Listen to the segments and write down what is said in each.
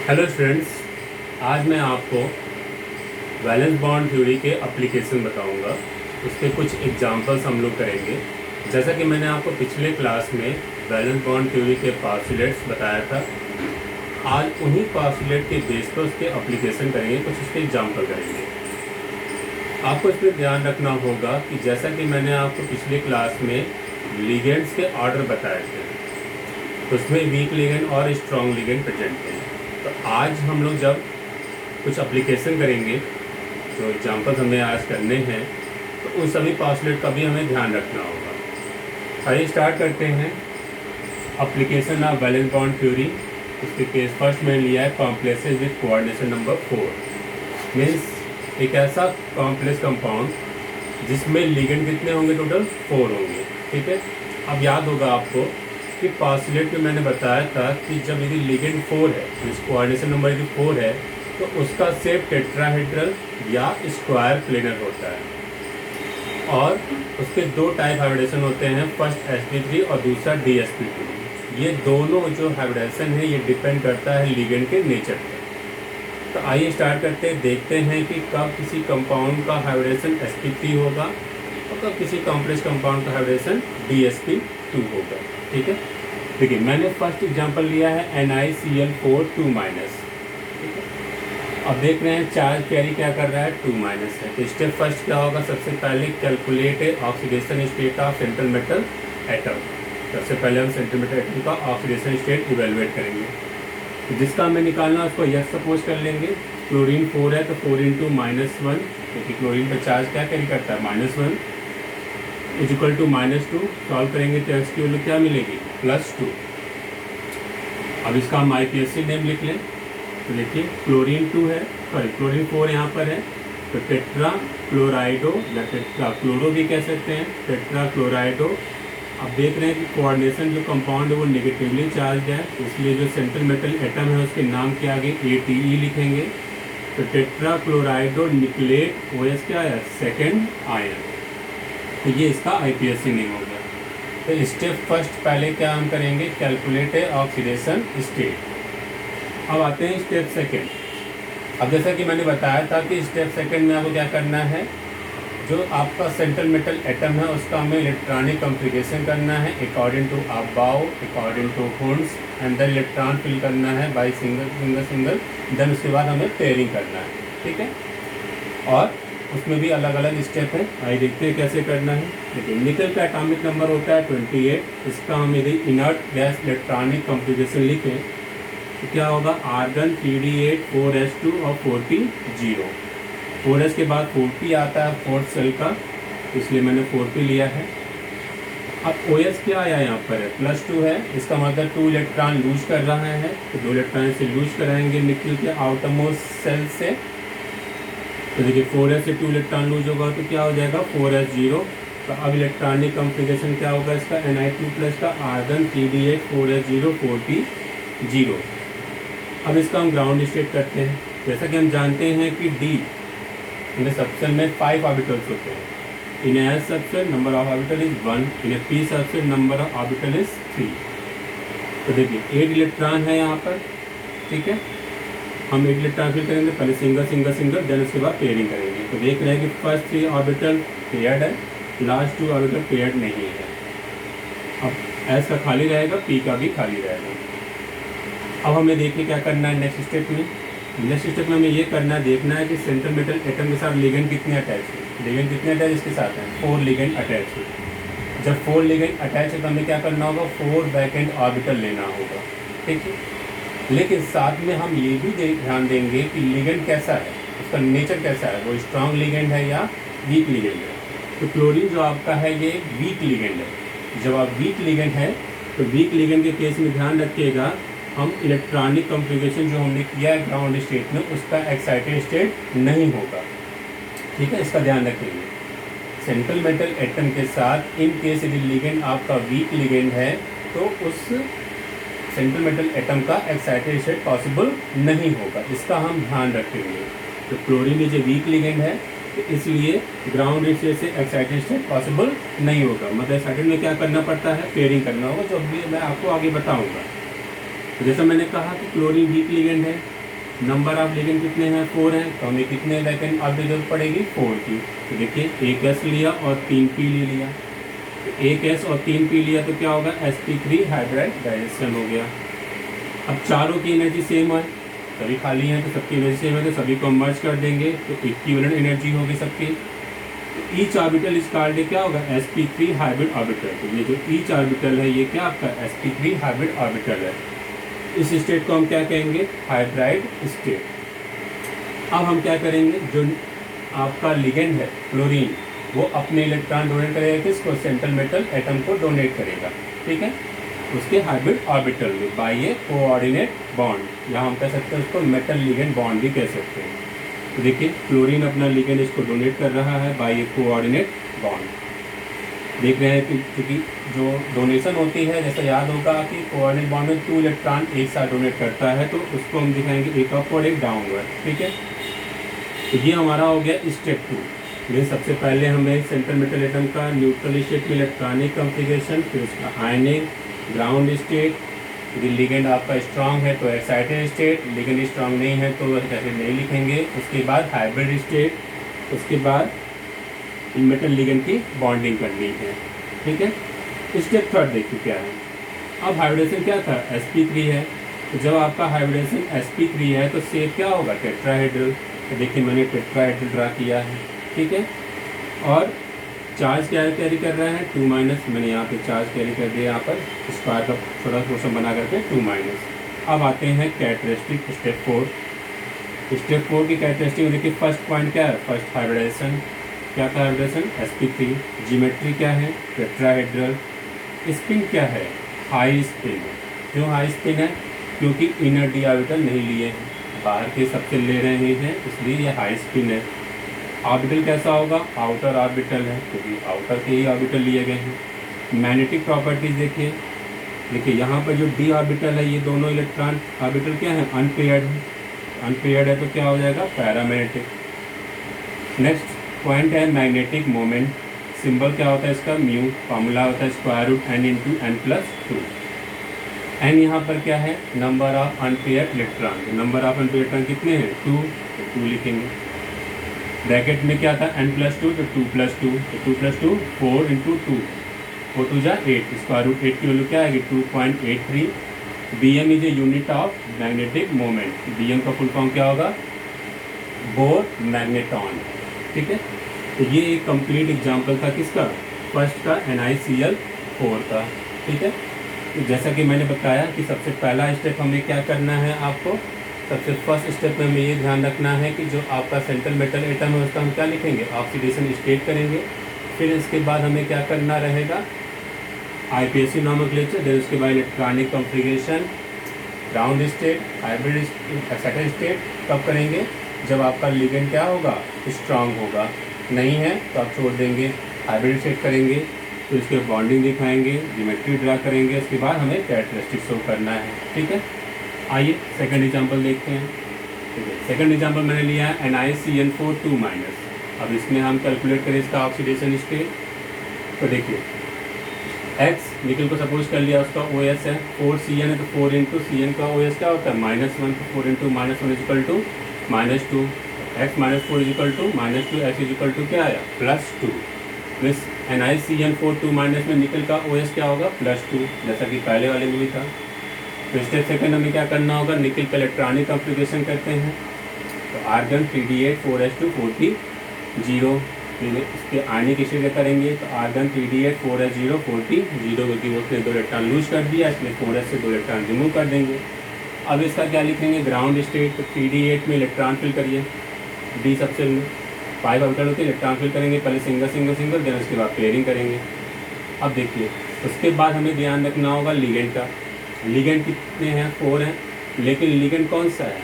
Hello students, आज मैं आपको वैलेंस बॉन्ड थ्योरी के एप्लीकेशन बताऊंगा। उसके कुछ एग्जांपल्स हम लोग करेंगे। जैसा कि मैंने आपको पिछले क्लास में वैलेंस बॉन्ड थ्योरी के पास्टुलेट्स बताया था, आज उन्हीं पास्टुलेट के बेस पर उसके एप्लीकेशन करेंगे, कुछ उसके एग्जाम्पल करेंगे। आपको इसमें ध्यान रखना होगा कि जैसा कि मैंने आपको पिछले क्लास में लिगेंड्स के ऑर्डर बताए थे, उसमें वीक लिगेंड और स्ट्रॉन्ग लिगेंड प्रेजेंट थे। तो आज हम लोग जब कुछ एप्लीकेशन करेंगे, जो एग्जांपल्स हमें आज करने हैं, तो उन सभी पास्टुलेट का भी हमें ध्यान रखना होगा। आइए स्टार्ट करते हैं। Application of valence bond theory. उसके केस फर्स्ट में लिया है complexes with coordination number 4। Means एक ऐसा कॉम्प्लेक्स कंपाउंड जिसमें लिगेंड कितने होंगे, टोटल 4 होंगे। ठीक है, अब याद होगा आपको कि पास्टुलेट में मैंने बताया था कि जब यदि लिगेंड 4 है, तो कोऑर्डिनेशन नंबर यदि 4 है, तो उसका शेप टेट्राहेड्रल या स्क्वायर प्लेनर होता है। और उसके दो टाइप हाइब्रिडेशन होते हैं, फर्स्ट sp3 और दूसरा dsp2। ये दोनों जो हाइब्रिडेशन है ये डिपेंड करता है लिगेंड के नेचर पर। तो आइए स्टार्ट करते हैं, देखते हैं कि कब किसी कंपाउंड का हाइब्रिडेशन sp3 होगा और कब किसी कॉम्प्लेक्स कंपाउंड का हाइब्रिडेशन dsp2 होगा। ठीक है, देखिए मैंने फर्स्ट एग्जांपल लिया है NiCl4 2-। ठीक है, अब देख रहे हैं चार्ज कैरी क्या कर रहा है, 2- है। तो स्टेप फर्स्ट क्या होगा, सबसे पहले calculate oxidation state of central metal atom. सबसे पहले हम सेंट्रल मेटल एटम का ऑक्सीडेशन स्टेट इवेलुएट करेंगे। तो जिसका हमें निकालना है उसको यस सपोज कर लेंगे। क्लोरीन 4 है तो 4 × -1, क्योंकि क्लोरीन का चार्ज क्या कैरी करता है, -1 इजिकल टू -2। सॉल्व करेंगे तो एक्स की वैल्यू क्या मिलेगी, +2। अब इसका हम IPSC नेम लिख लें। तो देखिए क्लोरीन 2 है, सॉरी क्लोरीन 4 यहाँ पर है, तो टेट्रा क्लोराइडो या टेट्रा क्लोरो भी कह सकते हैं, टेट्रा क्लोराइडो। अब देख रहे हैं कि कोऑर्डिनेशन जो कंपाउंड है वो नेगेटिवली चार्ज है, इसलिए जो सेंट्रल मेटल एटम है उसके नाम के आगे ATE लिखेंगे। तो टेट्रा क्लोराइडो निकलेट OH क्या है, सेकेंड आयन। तो ये इसका IPSC नेम हो गया। तो स्टेप फर्स्ट पहले क्या हम करेंगे, कैलकुलेट ऑक्सीडेशन स्टेट। अब आते हैं स्टेप सेकंड। अब जैसा कि मैंने बताया था कि स्टेप सेकंड में आपको क्या करना है, जो आपका सेंट्रल मेटल एटम है उसका हमें इलेक्ट्रॉनिक कॉन्फ़िगरेशन करना है according to above, according to Hund's, and then electron fill करना है बाय सिंगल। देन उसके बाद हमें पेयरिंग करना है। ठीक है, और उसमें भी अलग अलग स्टेप है। आइए देखते हैं कैसे करना है। देखिए निकल का एटॉमिक नंबर होता है 28। इसका हम यदि इनर्ट गैस इलेक्ट्रॉनिक कॉन्फ़िगरेशन लिखें तो क्या होगा, आर्गन 3d8 4s2 और 4p 0। 4s के बाद 4p आता है फोर्थ सेल का, इसलिए मैंने 4p लिया है। अब OS क्या आया यहाँ पर है, +2 है, इसका मतलब 2 इलेक्ट्रॉन लूज कर रहा है। तो 2 इलेक्ट्रॉन से लूज कराएंगे निकल के आउटरमोस्ट सेल से। तो देखिए 4s से 2 इलेक्ट्रॉन लूज होगा तो क्या हो जाएगा, 4s0। तो अब इलेक्ट्रॉनिक कॉन्फ़िगरेशन क्या होगा इसका, Ni2+ का आर्गन 3d8 4s0 4p 0। अब इसका हम ग्राउंड स्टेट करते हैं। जैसा कि हम जानते हैं कि D इन सबसेल में 5 ऑर्बिटल्स होते हैं। इन S subshell number of orbital is 1, in P subshell number of orbital is 3। तो देखिए 8 इलेक्ट्रॉन है यहाँ पर। ठीक है, हम 8 इलेक्ट्रॉन फिल करेंगे, पहले सिंगल, देन उसके बाद पेयरिंग करेंगे। तो देख रहे हैं कि फर्स्ट 3 ऑर्बिटल पेयर्ड है, लास्ट 2 ऑर्बिटल पेयर्ड नहीं है। अब S का खाली रहेगा, P का भी खाली रहेगा। अब हमें देखिए क्या करना है नेक्स्ट स्टेप में। नेक्स्ट स्टेप में हमें ये करना है, देखना है कि सेंट्रल मेटल एटम के साथ लिगेंड कितने अटैच है। लिगेंड कितने अटैच इसके साथ हैं, 4 लिगेंड अटैच है। जब 4 लिगेंड अटैच है तो हमें क्या करना होगा, 4 बैकेंड ऑर्बिटल लेना होगा। ठीक है, लेकिन साथ में हम ये भी ध्यान देंगे कि लिगेंड कैसा है, उसका नेचर कैसा है, वो स्ट्रॉन्ग लिगेंड है या वीक लिगेंड है। तो क्लोरीन जो आपका है ये वीक लिगेंड है। जब आप वीक लिगेंड है तो वीक लिगेंड के केस में ध्यान रखिएगा, हम इलेक्ट्रॉनिक कॉन्फ़िगरेशन जो हमने किया है ग्राउंड स्टेट में उसका एक्साइटेड स्टेट नहीं होगा। ठीक है, इसका ध्यान रखेंगे। सेंट्रल मेटल एटम के साथ इन केस यदि लिगेंड आपका वीक लिगेंड है तो उस सेंट्रल मेटल एटम का एक्साइटेड स्टेट पॉसिबल नहीं होगा, इसका हम ध्यान रखेंगे। तो chlorine is a week ligand है, तो इसलिए ग्राउंड स्टेट से एक्साइटेड स्टेट पॉसिबल नहीं होगा। मतलब एक्साइटेड में क्या करना पड़ता है, पेयरिंग करना होगा, जो भी मैं आपको आगे बताऊंगा। तो जैसा मैंने कहा कि क्लोरीन वीक लिगेंड है, नंबर ऑफ लिगेंड कितने हैं, 4 हैं, तो हमें कितने वैकेंट ऑर्बिटल जरूरत पड़ेगी, 4 की। तो देखिए एक एस लिया और 3 पी ले लिया, तो एक एस और 3 पी लिया तो क्या होगा, sp3 हाइब्रिड डाइजेशन हो गया। अब चारों की एनर्जी सेम है, सभी खाली हैं तो सबकी एनर्जी सेम है, तो सभी को मर्ज कर देंगे तो इक्विवेलेंट एनर्जी होगी सबकी। तो ईच ऑर्बिटल इस कार्ड क्या होगा, sp3 हाइब्रिड ऑर्बिटल। तो ये जो ईच ऑर्बिटल है ये क्या आपका sp3 हाइब्रिड ऑर्बिटल है। इस स्टेट को हम क्या कहेंगे, हाइब्राइड स्टेट। अब हम क्या करेंगे, जो आपका लिगेंड है क्लोरीन, वो अपने इलेक्ट्रॉन डोनेट करेगा, किसको, सेंट्रल मेटल एटम को डोनेट करेगा, ठीक है, उसके हाइब्रिड ऑर्बिटल में बाय ए कोऑर्डिनेट बॉन्ड, या हम कह सकते हैं उसको मेटल लिगेंड बॉन्ड भी कह सकते हैं। तो देखिए क्लोरीन अपना लिगेंड इसको डोनेट कर रहा है बाय ए कोऑर्डिनेट बॉन्ड। देख रहे हैं कि क्योंकि जो डोनेशन होती है, जैसे याद होगा कि कोऑर्डिनेट बॉन्ड में 2 इलेक्ट्रॉन एक साथ डोनेट करता है, तो उसको हम दिखाएंगे एक अपवर्ड एक डाउनवर्ड, ठीक है। तो ये हमारा हो गया स्टेप 2। ये सबसे पहले हमें सेंट्रल मेटल एटम का न्यूट्रल स्टेट में इलेक्ट्रॉनिक कॉन्फ़िगरेशन, फिर उसका आयनिक ग्राउंड स्टेट, यदि लिगेंड आपका स्ट्रांग है तो एक्साइटेड स्टेट, लिगेंड स्ट्रांग नहीं है तो ऐसे नहीं लिखेंगे। उसके बाद हाइब्रिड स्टेट, उसके बाद मेटल लिगेंड की बॉन्डिंग करनी है, ठीक है। स्टेप 3 देखिए क्या है। अब हाइब्रिडेशन क्या था, sp3 है, तो जब आपका हाइब्रिडेशन sp3 है तो शेप क्या होगा, टेट्राहेड्रल। तो देखिए मैंने टेट्राहेड्रल ड्रा किया है, ठीक है। और चार्ज क्या कैरी कर रहा है, 2 माइनस, मैंने यहाँ पे चार्ज कैरी कर दिया, यहाँ पर स्क्वायर का छोटा पोर्शन बना करके 2 माइनस। अब आते हैं कैरेक्टरिस्टिक स्टेप 4। स्टेप 4 की कैरेक्टरिस्टिक देखिए, फर्स्ट पॉइंट क्या है, फर्स्ट हाइब्रिडेशन क्या था, हाइब्रिडेशन sp3। जियोमेट्री क्या है, टेट्राहेड्रल। स्पिन क्या है, हाई स्पिन। क्यों हाई स्पिन है, क्योंकि इनर डी ऑर्बिटल नहीं लिए हैं, बाहर के सबसे ले रहे हैं, इसलिए ये हाई स्पिन है। ऑर्बिटल कैसा होगा, आउटर ऑर्बिटल है, क्योंकि आउटर के ही ऑर्बिटल लिए गए हैं। मैग्नेटिक प्रॉपर्टीज देखिए, देखिए यहाँ पर जो डी ऑर्बिटल है, ये दोनों इलेक्ट्रॉन ऑर्बिटल क्या है, अनपेयर्ड है। अनपेयर्ड है तो क्या हो जाएगा, पैरामैग्नेटिक। नेक्स्ट पॉइंट है मैग्नेटिक मोमेंट। सिंबल क्या होता है इसका, म्यू। फॉर्मूला होता है square root n into n+2। n यहाँ पर क्या है, number of unpaired electron. Number of unpaired electron कितने हैं, 2, तो 2 लिखेंगे। ब्रैकेट में क्या था, n+2, तो 2+2, तो 2+2 4 इंटू 2, 4 2 जा 8, स्क्वायर रूट 8 की वैल्यू क्या आएगी, 2.83। Bm is a unit of magnetic moment. Bm का फुल फॉर्म क्या होगा, बोर मैग्नेटॉन, ठीक है। तो ये एक कंप्लीट एग्जांपल था किसका, फर्स्ट का NiCl4 का, ठीक है। तो जैसा कि मैंने बताया कि सबसे पहला स्टेप हमें क्या करना है, आपको सबसे फर्स्ट स्टेप में हमें ये ध्यान रखना है कि जो आपका सेंट्रल मेटल एटम है उसका हम क्या लिखेंगे, ऑक्सीडेशन स्टेट करेंगे। फिर इसके बाद हमें क्या करना रहेगा, IPSC नॉमेनक्लेचर, देन उसके बाद electronic configuration, ground state, hybrid excited state कब करेंगे, जब आपका लिगेंड क्या होगा, स्ट्रांग होगा। नहीं है तो आप छोड़ देंगे, हाइब्रिड स्टेट करेंगे, तो इसके बॉन्डिंग दिखाएंगे, ज्योमेट्री ड्रा करेंगे, उसके बाद हमें कैरेक्टरिस्टिक शो करना है, ठीक है। आइए सेकंड एग्जांपल देखते हैं, ठीक है। सेकंड एग्जांपल मैंने लिया है NiCl4 2-। अब इसमें हम कैलकुलेट करें इसका ऑक्सीडेशन स्टेट। तो देखिए X निकल को सपोज कर लिया, उसका OS है, 4Cn है, तो 4 इंटू Cn का OS क्या होता है, -1, तो 4 into -1 equal to -2, x -4 equal to -2, x equal to क्या आया, +2। मीन्स NiCl4 2- में निकल का OS क्या होगा, +2, जैसा कि पहले वाले में भी था। तो स्टेप सेकंड हमें क्या करना होगा, निकल का इलेक्ट्रॉनिक कॉन्फ़िगरेशन करते हैं। तो आर्गन 3d8 4s2 4p 0, इसके आयनिक स्टेट करेंगे, तो आर्गन 3d8 4s0 4p 0, क्योंकि वो उसने 2 इलेक्ट्रॉन लूज कर दिया, इसमें 4s से 2 इलेक्ट्रॉन रिमूव कर देंगे। अब इसका क्या लिखेंगे, ग्राउंड स्टेट। तो 3d8 में इलेक्ट्रॉन फिल करिए, डी सबसेल में 5 ऑर्बिटल होते हैं, इलेक्ट्रॉन फिल करेंगे, पहले सिंगल सिंगल सिंगल, देन उसके बाद पेयरिंग करेंगे। अब देखिए उसके बाद हमें ध्यान रखना होगा लिगेंड का। लिगेंड कितने हैं, 4 हैं, लेकिन लिगेंड कौन सा है,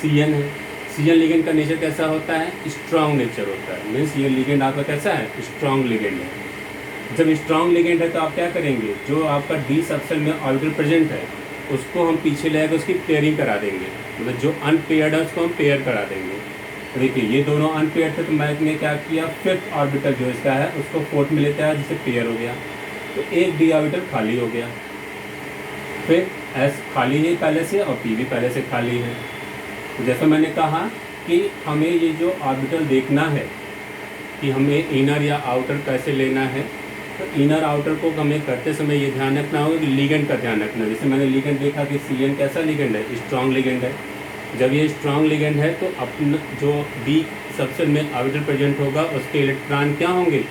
Cn है। Cn लिगेंड का नेचर कैसा होता है, स्ट्रॉन्ग नेचर होता है। मीन्स ये लिगेंड आपका कैसा है, स्ट्रॉन्ग लिगेंड है। जब स्ट्रॉन्ग लिगेंड है तो आप क्या करेंगे, जो आपका डी सबसेल में ऑर्बिटल प्रेजेंट है उसको हम पीछे ले आकर उसकी पेयरिंग करा देंगे, मतलब जो अनपेयर्ड है उसको हम पेयर करा देंगे। तो देखिए ये दोनों अनपेयर्ड थे, तो मैंने क्या किया, 5th ऑर्बिटल जो इसका है उसको 4th में लेता है, जिससे पेयर हो गया, तो एक डी ऑर्बिटल खाली हो गया। फिर S खाली है पहले से और P भी पहले से खाली है। तो जैसा मैंने कहा कि हमें ये जो ऑर्बिटल देखना है कि हमें इनर या आउटर कैसे लेना है, तो इनर आउटर को हमें करते समय ये ध्यान रखना होगा कि लिगेंड का ध्यान रखना। जैसे मैंने लिगेंड देखा कि CN कैसा लिगेंड है, स्ट्रॉन्ग लिगेंड है। जब ये स्ट्रॉन्ग लिगेंड है तो अपना जो डी सबसेट में ऑर्बिटल प्रेजेंट होगा उसके इलेक्ट्रॉन क्या होंगे,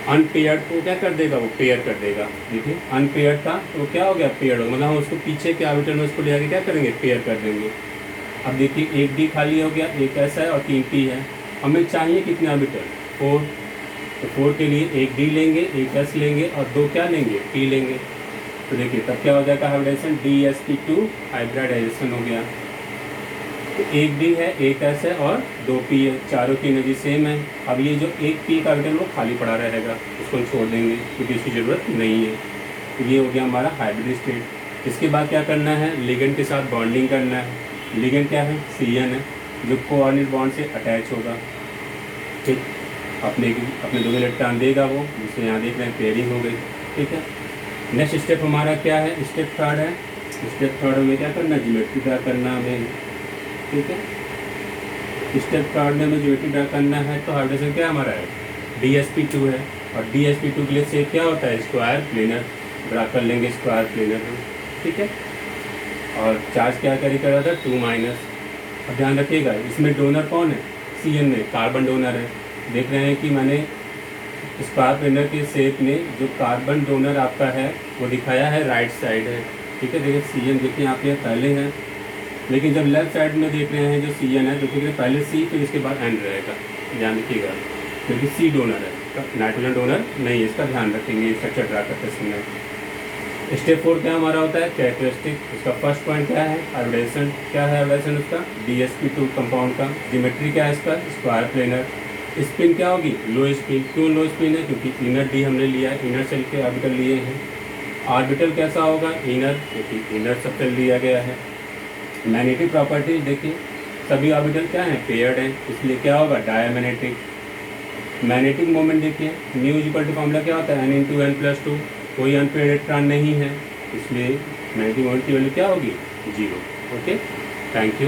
अनपेयर्ड को क्या कर देगा, वो पेयर कर देगा। देखिए अनपेयर्ड था तो क्या हो गया, पेयर्ड हो, मतलब हम उसको पीछे के ऑर्बिटल में उसको ले आके क्या करेंगे, पेयर कर देंगे। अब देखिए एक डी खाली हो गया, एक ऐसा है और 3 पी है। हमें चाहिए कितने ऑर्बिटल, 4। तो 4 के लिए एक डी लेंगे, एक एस लेंगे और 2 क्या लेंगे, पी लेंगे। तो देखिए तब क्या हो जाएगा, हाइब्रिडाइजेशन DsP2 हाइब्रिडाइजेशन हो गया। तो एक डी है, एक एस है और 2 पी है, चारों की एनर्जी सेम है। अब ये जो एक पी का ऑर्बिटल वो खाली पड़ा रहेगा, उसको हम छोड़ देंगे क्योंकि इसकी ज़रूरत नहीं है। तो ये हो गया हमारा हाइब्रिड स्टेट। इसके बाद क्या करना है, लिगेंड के साथ बॉन्डिंग करना है। लिगेंड क्या है, CN है, जो कोऑर्डिनेट बॉन्ड से अटैच होगा। ठीक, अपने दोनों इलेक्ट्रॉन देगा वो, जिससे यहाँ देख रहे हैं पेयरिंग हो गई। ठीक है, नेक्स्ट स्टेप हमारा क्या है, स्टेप 3 है। स्टेप 3 में क्या करना है, ज्योमेट्री ड्रा करना हमें। ठीक है, स्टेप 3 में हमें ज्योमेट्री ड्रा करना है। तो हाइब्रिडेशन क्या हमारा है, DsP2 है, और DsP2 के लिए शेप क्या होता है, स्क्वायर प्लेनर। ड्रा कर लेंगे स्क्वायर प्लेनर हम। ठीक है, और चार्ज क्या कैरी कर रहा था, 2-। अब ध्यान रखिएगा इसमें डोनर कौन है, CN में कार्बन डोनर है। देख रहे हैं कि मैंने स्क्वायर प्लेनर के शेप में जो कार्बन डोनर आपका है वो दिखाया है राइट साइड है। ठीक है, देखिए CN देखिए यहाँ पे पहले है, लेकिन जब लेफ्ट साइड में देख रहे हैं जो CN है तो देखिए पहले C फिर इसके बाद N रहेगा। ध्यान रखिएगा क्योंकि C डोनर है, नाइट्रोजन डोनर नहीं है, इसका ध्यान रखेंगे स्ट्रक्चर ड्रा करते समय। स्टेप 4 क्या हमारा होता है, कैरेक्टरिस्टिक। उसका फर्स्ट पॉइंट क्या है, हाइब्रिडेशन। क्या है हाइब्रिडेशन उसका, DsP2 कंपाउंड का। ज्योमेट्री क्या है इसका, स्क्वायर प्लेनर। स्पिन क्या होगी, लो स्पिन। क्यों लो स्पिन है, क्योंकि इनर डी हमने लिया है, इनर सेल के ऑर्बिटल लिए हैं। ऑर्बिटल कैसा होगा, इनर, क्योंकि इनर सबसेल लिया गया है। मैग्नेटिक प्रॉपर्टीज देखिए, सभी ऑर्बिटल क्या हैं, पेयर्ड हैं, इसलिए क्या होगा, डायमैग्नेटिक। मैग्नेटिक मोमेंट देखिए, म्यू इक्वल टू फॉर्मूला क्या होता है, N×N+2। कोई अनपेयर्ड इलेक्ट्रॉन नहीं है, इसलिए मैग्नेटिक मोमेंट की वैल्यू क्या होगी, 0। Okay, thank you.